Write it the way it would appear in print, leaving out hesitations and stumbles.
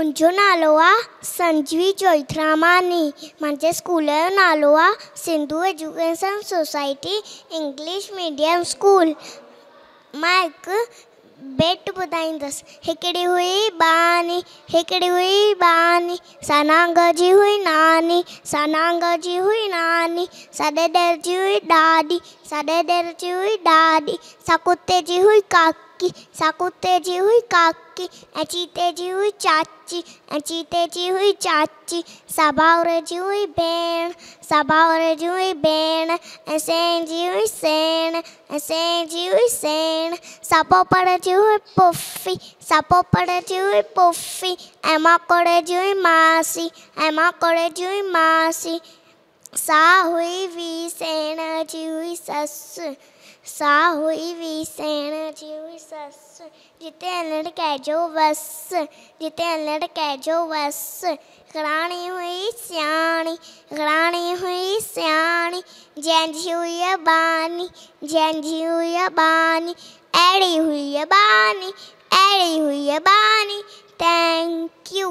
मुंहिंजो नालो आहे संजवी जोइथरामानी। मुंहिंजे स्कूल जो नालो आहे Sindhu education society English medium school. मां हिकु बेट ॿुधाईंदसि। हिकिड़ी हुई बानी, सनांग जी हुई नानी, साॾे ॾेर जी हुई ॾाॾी, सकुते जी हुई काकी, ऐं चीते जी हुई चाची, सभाउरे जी हुई भेण, ऐं सेण जी हुई सेण, सपोपड़ जी हुई पुफी, ऐं माकोड़े जी हुई मासी, सा हुई वी सेण जी हुई ससु, जिते हलण कहिजो वस। घराणी हुई सियाणी, जंहिंजी हुई बानी, अहिड़ी हुई बानी। Thank U.